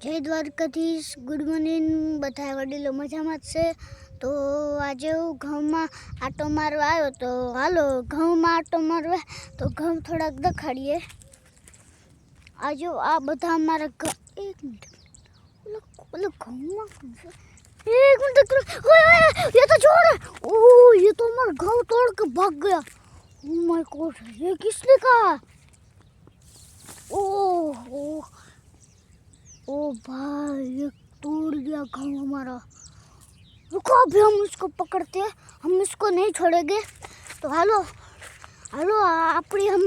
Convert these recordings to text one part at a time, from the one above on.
જય Dwarkadhish, good morning બધા વડીલો મજામાં જ છે। તો આજે હું ઘઉંમાં આટો મારવા આવ્યો, તો હાલો ઘઉંમાં આટો મારવા તો ઘઉં થોડાક દેખાડીએ। આજે આ બધા અમારા એક મિનિટ ઓલો ઘઉંમાં एक मिनट ये तो चोर है। ओह ये तो हमारा घाव तोड़ के भाग गया। ओह माय गॉड, ये किसने कहा? ओह ओह ओह भाई, ये तोड़ दिया घाव हमारा। रुको अभी हम इसको पकड़ते हैं, हम इसको नहीं छोड़ेंगे। तो हेलो हेलो अपनी हम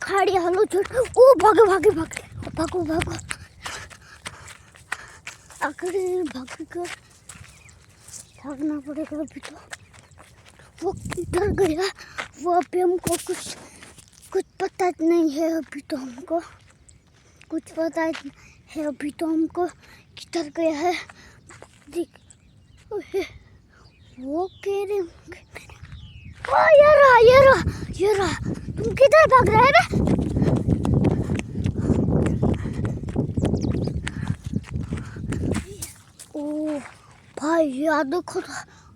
खाड़ी हेलो छोड़। ओ भागे भागे भागे भागो भागो आखिर भाग कर भागना पड़ेगा अभी। तो वो किधर गया वो अभी हमको कुछ पता नहीं है। अभी तो हमको कुछ पता है, अभी तो हमको किधर गया है वो कह रहे ये रहा तुम किधर भाग रहे हैं? ओह भाई यार देखो तो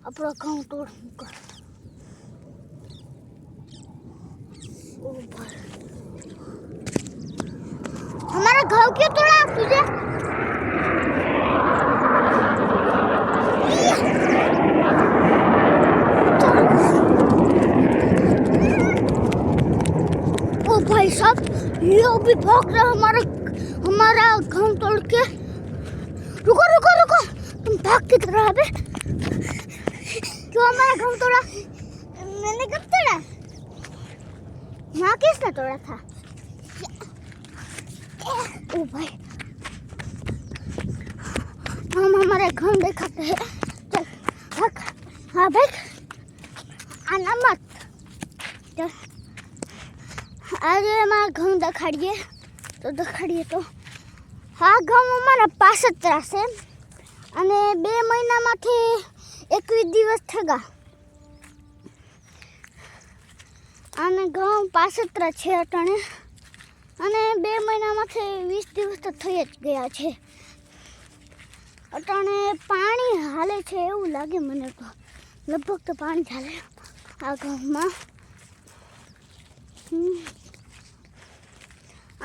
अपना गाँव तोड़ कर। ओ भाई हमारा गाँव क्यों तोड़ा तुझे? ओ भाई साहब ये अभी भाग रहा हमारा गाँव तोड़ के। रुको रुको रुको, तुम भाग की तरह है? क्यों हमारा घाव तोड़ा? मैंने कब तोड़ा? यहाँ किसने तोड़ा था? ओ भाई हम हमारे घाव दिखाते हैं। चल भाग, हाँ भाग, आना मत। चल आज हमारा घाव दिखाड़िए तो हाँ घाव हमारा पास ज रहશે અને 2 મહિનામાંથી 21 દિવસ થયા અને ઘઉં પાસત્ર છે અટાણે અને 2 મહિનામાંથી 20 દિવસ તો થઈ જ ગયા છે। અટાણે પાણી હાલે છે એવું લાગે મને, તો લગભગ તો પાણી ચાલે આ ઘઉંમાં।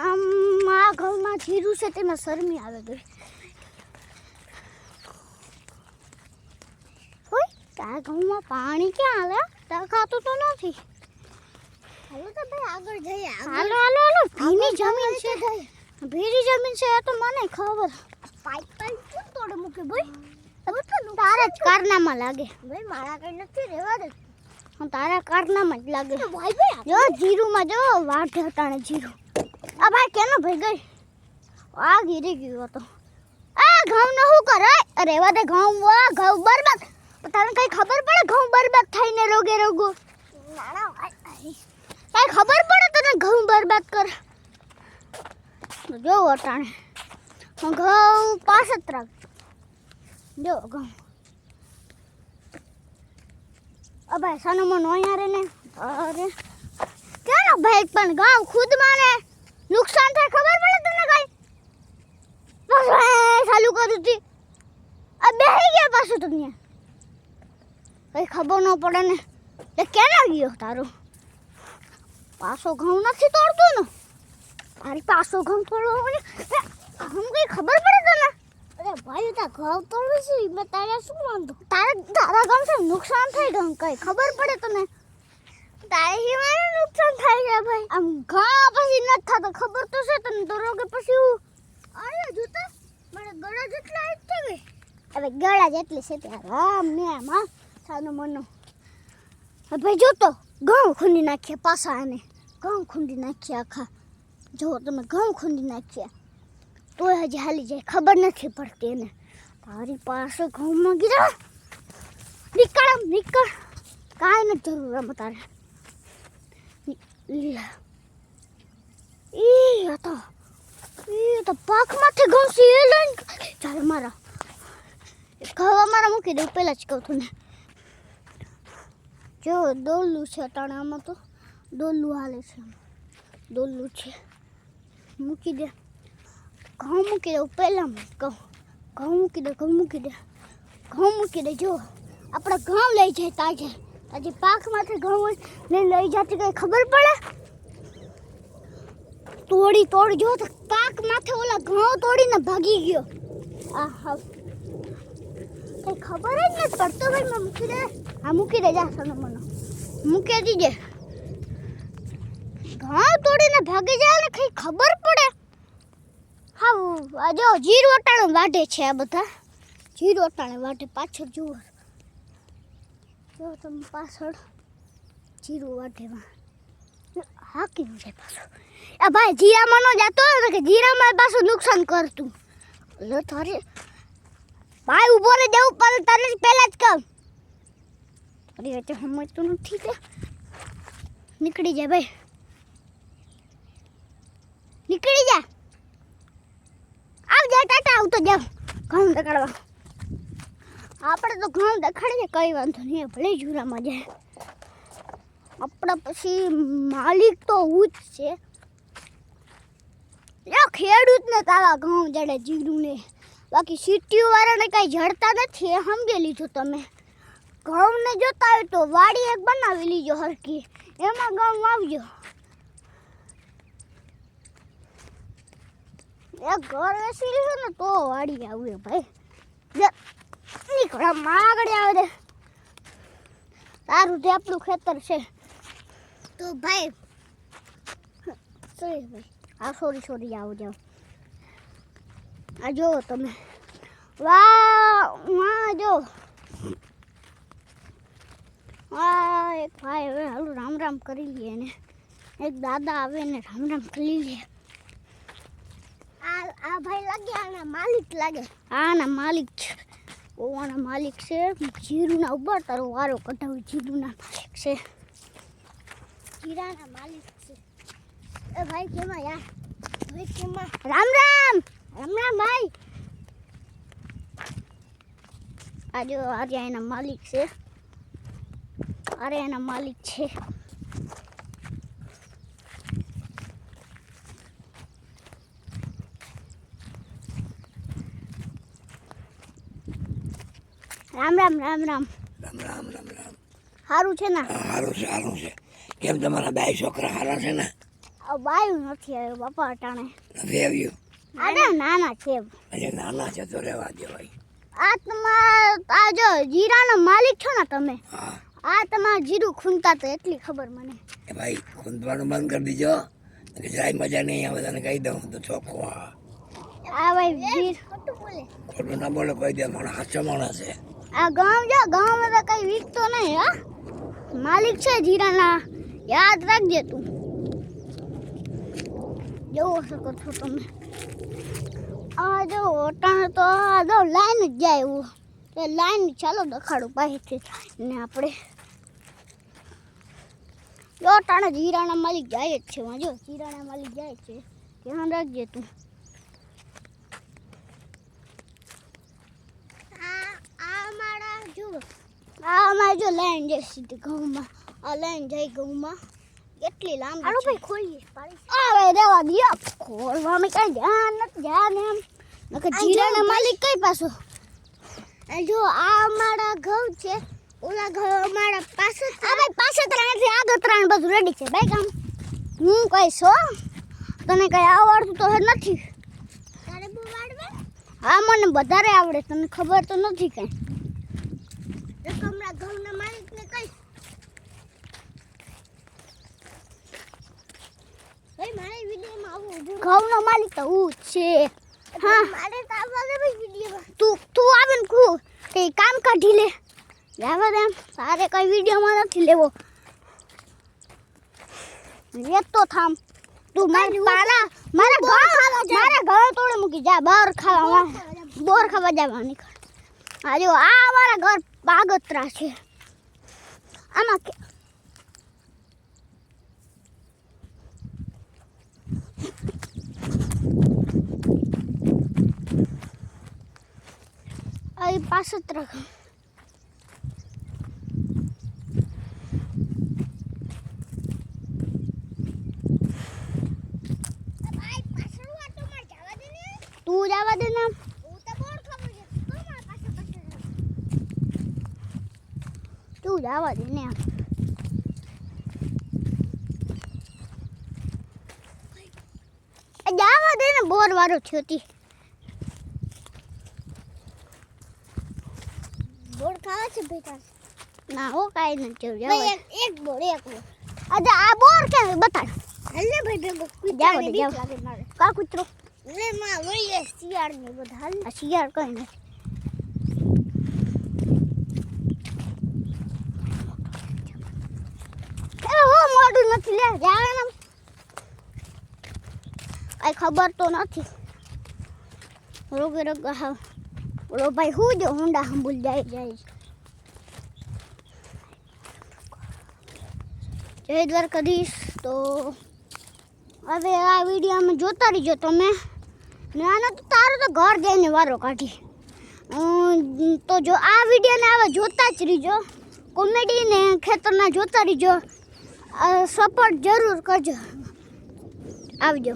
આમ આ ઘઉંમાં જીરું છે તેમાં શરમી આવે ગઈ। આ ઘઉંમાં પાણી ક્યાં આવે? દેખાતું તો નથી। હાલો તો ભાઈ આગળ જઈએ। હાલો હાલો હાલો, ભીની જમીન છે, ભીની જમીન છે તો મને ખબર। પાઇપ કેમ તોડે મૂકે ભાઈ? તારા જ કારનામાં લાગે ભાઈ, મારા કઈ નથી, રહેવા દે। હું તારા કારનામાં જ લાગે ભાઈ। જો જીરુંમાં જો વાઢે હટાણે જીરું। આ ભાઈ કેનો ભાઈ ગઈ? આ ગીરી ગયો તો આ ઘઉં ન હું કરે? રહેવા દે ઘઉં બરબાદ। તને કઈ ખબર પડે ઘઉં બરબાદ થઈને રોગે રોગો? કઈ ખબર પડે તને ઘઉં બરબાદ કર? જો અટાણે ઘઉં પાસત રાખ। જો ઘઉં ભાઈ સાનો મનો અહીંયા રે ને। અરે કેનો ભાઈ પણ ઘઉં ખુદ માને નુકસાન થાય ખબર પડે તને કઈ? બસ ચાલુ કરું તી આ બેહી ગયા પાછું તમને કઈ ખબર ન પડે ને। એ કેના ગયો તારો પાછો ઘઉં નથી તોડતો ને? તારી પાછો ઘઉં તોડવો ને હમ કઈ ખબર પડે તને? અરે ભાઈ તા ઘઉં તોડવું છે મેં તારે શું વાંધો? તારા ઘઉં છે નુકસાન થાય ઘઉં કઈ ખબર પડે તને? તારે હિમાને નુકસાન થાય છે ભાઈ। આમ ઘા પછી ન થતો ખબર તો છે તને? દરોગે પછી હું અરે જોતા મારા ગળા જેટલા જ છે ભાઈ। હવે ગળા જેટલી છે ત્યારે રામ ને માં સાનો મનો ભાઈ જો તો ઘઉં ખૂંદી નાખ્યા પાછા આને ઘઉં ખૂંદી નાખ્યા આખા। જો તમે ઘઉં ખૂંદી નાખ્યા તોય હજી હાલી જાય ખબર નથી પડતી એને। તારી પાસે ઘઉંમાં ગીરા નીકળ કાંઈ નથી જરૂર આમાં તારે। એ તો પાકમાંથી ઘઉં છે એ લઈને ચાલ મારા ઘઉં અમારા મૂકી દઉં પહેલાં જ કહું છું ને। જો ડોલું છે અટાણે આમાં તો ડોલું હાલે છે, ડોલું છે મૂકી દે। ઘઉં મૂકી દઉં પહેલાં ઘઉં મૂકી દે ઘઉં મૂકી દે જો આપણે ઘઉં લઈ જાય તાજે પાકમાંથી ઘઉં લઈ જતી કઈ ખબર પડે તોડી જો તો પાક માથે ઓલા ઘઉં તોડીને ભાગી ગયો આ હા કઈ ખબર જ નથી પડતો ભાઈ મેં મૂકી દે જા સનો મનો મૂકી દીજે ઘઉં તોડીને ભાગી જાય ને કઈ ખબર પડે હા આ જો જીરું અટાણે વાઢે છે આ બધા જીરું અટાણે વાઢે પાછળ જુઓ જો તમે પાછળ જીરું વાઢેમાં હાકી જાય પાછું એ ભાઈ જીરામાં નો જાતો ને કે જીરામાં પાછું નુકસાન કરતું લો તારે ભાઈ ઉભો રહી જવું પડે તારે પહેલા જ કહું અરે વચ્ચે સમજતું નથી તે નીકળી જાય ભાઈ નીકળી જા આવજા ટાટા આવતો જાવ ઘઉં દેખાડવા આપણે તો ઘઉં દેખાડીએ કઈ વાંધો નહીં ભલે જુરામાં જાય આપણા પછી માલિક તો હું જ છે ખેડૂતને તારા ઘઉં જડે જીરું ને બાકી સિટીઓ વાળાને કઈ જડતા નથી એ સમજી લીધું તમે ઘઉંને જોતા હોય તો વાડી એક બનાવી લીજો હરકી એમાં ઘઉં આવજો એક ઘર વેસી લીધું ને તો વાડી આવે ભાઈ નીકળા આગળ આવે દે તારું તે આપણું ખેતર છે તો ભાઈ સોરી આવો જાઓ આ જો તમે વાહ જો એક ભાઈ હવે હાલું રામ કરી લઈએ ને એક દાદા આવે ને રામ કરી લઈએ આ ભાઈ લાગે આના માલિક લાગે આના માલિક છે ઓવાના માલિક છે જીરુના ઉપર તારો વારો કઢાવ જીરુના માલિક છે જીરાના માલિક છે એ ભાઈ કેમાં યાર ભાઈ કેમાં રામ ભાઈ આજે એના માલિક છે એના માલિક છે રામ સારું છે ને સારું છે કેમ તમારા બે છોકરા સારા છે ને બાયું નથી આવ્યો બાપા અટાણે નથી આવ્યું નાના છે અરે નાના છે તો રહેવા દે ભાઈ આ તમારા જો જીરાનો માલિક છો ને તમે હા આ તમારા જીરું ખૂંદતા તો એટલી ખબર મને એ ભાઈ ખૂંદવાનું બંધ કરી દીજો કે જાય મજા નહીં આવે તને કહી દઉં તો ચોખ્ખો આ ભાઈ જીર ખોટું ના બોલે કહી દે માણસ સાચો માણસ છે આ ગામમાં તો કઈ વીકતો નહીં હા માલિક છે જીરાના યાદ રાખજે તું જોવો શકો છો તમે આ જો અટાણે તો આ જો લાઈન જ જાય એવું તો લાઈન ચાલો દેખાડું પાસેથી ને આપણે જો અટાણે જીરાના માલિક જાય જ છે જો જીરાના માલિક જાય છે ધ્યાન રાખજે તું અમારે જો લાઈન જાય સીધી ઘઉંમાં આ લાઈન જાય ઘઉંમાં કેટલી લાંબી આલો ભાઈ ખોલીએ આ ભાઈ રેવા દિયો ખોલવામાં કઈ ધ્યાન એમ નકર જીરાના માલિક કઈ પાછો જો આ અમારા ઘઉં છે ઓલા ઘઉં અમારા પાસે આ ભાઈ પાસે ત્રણથી આગળ ત્રણ બધું રેડી છે ભાઈ કામ હું કઈ છો તને કઈ આવડતું તો નથી તારે બહુ આવડે હા મને વધારે આવડે તને ખબર તો નથી કઈ ઘઉંના માલિકને કઈ ભાઈ મારે વિડિયોમાં આવું ઘઉંનો માલિક તો હું છે હા મારે તો આવવા દે વિડિયોમાં તું આવે ને કુ તે કામ કાઢી લે જાવા દે તારે કઈ વિડિયોમાં નથી લેવો તો થામ તું મારા ઘર તોડે મૂકી જા બહાર ખાવા બોર ખાવા જવા નીકળ આ જો આ અમારા ઘર બાગત્રા છે આમાં કે આ પાસત્રા જવા દે ને જવા દે ને બોર વાળો થયો તી બોર ખાવા છે બેટા ના હો કાઈ નથી જવા એક બોર આજે આ બોર કે બતાડ હલ્લે ભાઈ ભેગો જાવ દે જાવ કા કૂતરો લે માં વઈ શિયાળ ને બધા હાલ શિયાળ કઈ નથી મોડું નથી લે જાવે ને કઈ ખબર તો નથી રોગે રોગ હા ઓલો ભાઈ હું જો હુંડા હંબુલ જાય જય દ્વારકાધીશ તો હવે આ વિડીયોમાં જોતા રહીજો તમે ને આનો તો તારો તો ઘર જઈને વારો કાઢી તો જો આ વિડીયોને આવા જોતા જ રહીજો કોમેડી ને ખેતરના જોતા રહીજો સપોર્ટ જરૂર કરજો આવજો